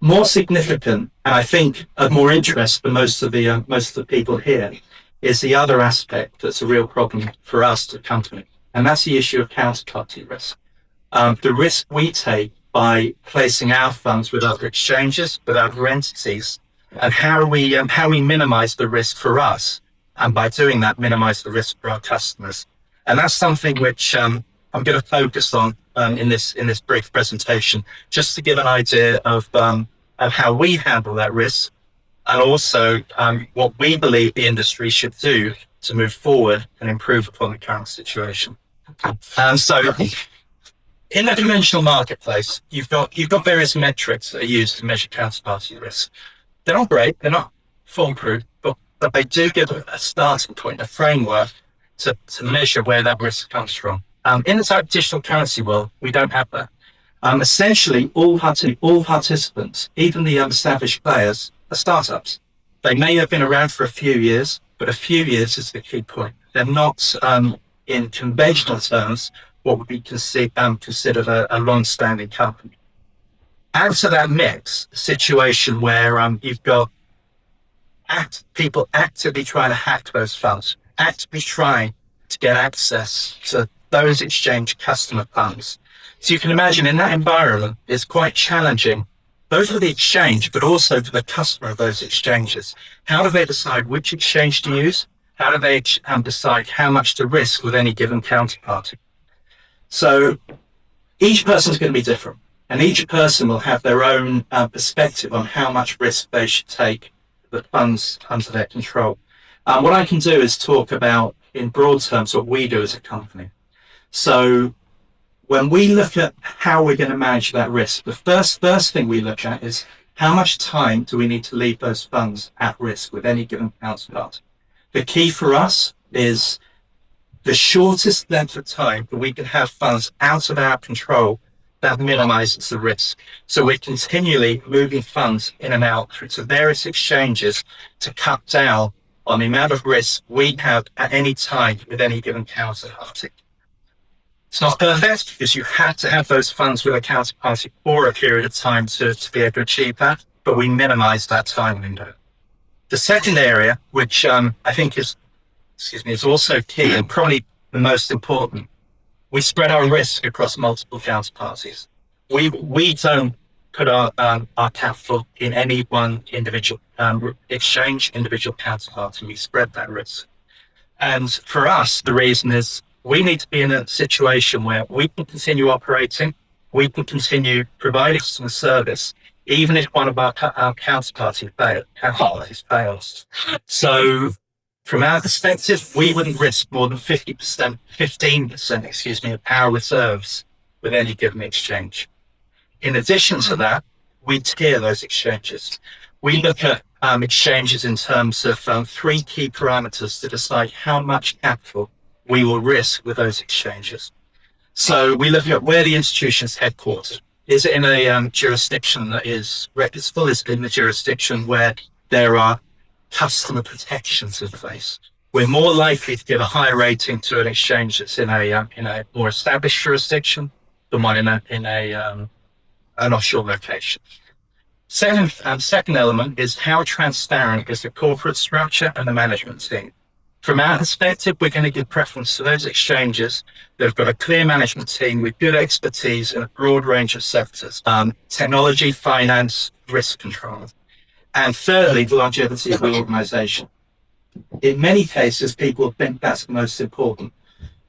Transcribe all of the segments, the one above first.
more significant, and I think of more interest for most of the people here, is the other aspect that's a real problem for us to company, and that's the issue of counterparty risk. The risk we take by placing our funds with other exchanges, with other entities, and how we minimize the risk for us, and by doing that, minimize the risk for our customers. And that's something which I'm going to focus on in this brief presentation, just to give an idea of how we handle that risk, and also what we believe the industry should do to move forward and improve upon the current situation. So, in the conventional marketplace, you've got various metrics that are used to measure counterparty risk. They're not great, they're not foolproof, but they do give a starting point, a framework to measure where that risk comes from. In the digital currency world, we don't have that. Essentially, all participants, even the established players, are startups. They may have been around for a few years, but a few years is the key point. They're not, in conventional terms, what would be considered a long-standing company. Add to that mix a situation where you've got people actively trying to hack those funds, actively trying to get access to those exchange customer funds. So you can imagine in that environment, it's quite challenging, both for the exchange, but also for the customer of those exchanges. How do they decide which exchange to use? How do they decide how much to risk with any given counterparty? So each person is going to be different, and each person will have their own perspective on how much risk they should take with the funds under their control. What I can do is talk about, in broad terms, what we do as a company. So when we look at how we're going to manage that risk, the first thing we look at is how much time do we need to leave those funds at risk with any given counterparty. The key for us is the shortest length of time that we can have funds out of our control that minimizes the risk. So we're continually moving funds in and out through to various exchanges to cut down on the amount of risk we have at any time with any given counterparty. It's not perfect because you have to have those funds with a counterparty for a period of time to be able to achieve that, but we minimize that time window. The second area, which I think is also key and probably the most important, we spread our risk across multiple counterparties. We don't put our capital in any one individual exchange, individual counterparty. We spread that risk. And for us, the reason is we need to be in a situation where we can continue operating, we can continue providing some service, even if one of our counterparties fails. So from our perspective, we wouldn't risk more than 15% of our reserves with any given exchange. In addition to that, we tier those exchanges. We look at exchanges in terms of three key parameters to decide how much capital we will risk with those exchanges. So we look at where the institution's headquartered. Is it in a jurisdiction that is reputable? Is it in the jurisdiction where there are customer protections in place? We're more likely to give a higher rating to an exchange that's in a more established jurisdiction than one in an offshore location. Second element is how transparent is the corporate structure and the management team. From our perspective, we're going to give preference to those exchanges that have got a clear management team with good expertise in a broad range of sectors, technology, finance, risk control. And thirdly, the longevity of the organization. In many cases, people think that's the most important.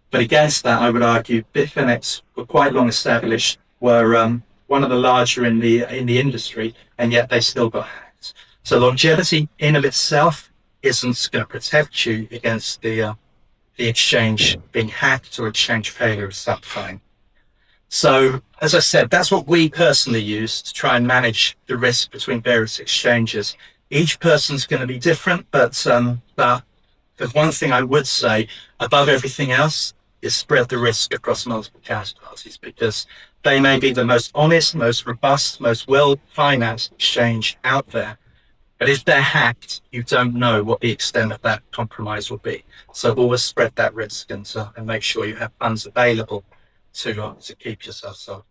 But against that, I would argue Bitfinex were quite long established, were one of the larger in the industry, and yet they still got hacked. So longevity in of itself isn't going to protect you against the exchange being hacked or exchange failure of some kind. So, as I said, that's what we personally use to try and manage the risk between various exchanges. Each person's going to be different, but there's one thing I would say above everything else is spread the risk across multiple counterparties, because they may be the most honest, most robust, most well-financed exchange out there. But if they're hacked, you don't know what the extent of that compromise will be. So always spread that risk and make sure you have funds available to keep yourself safe.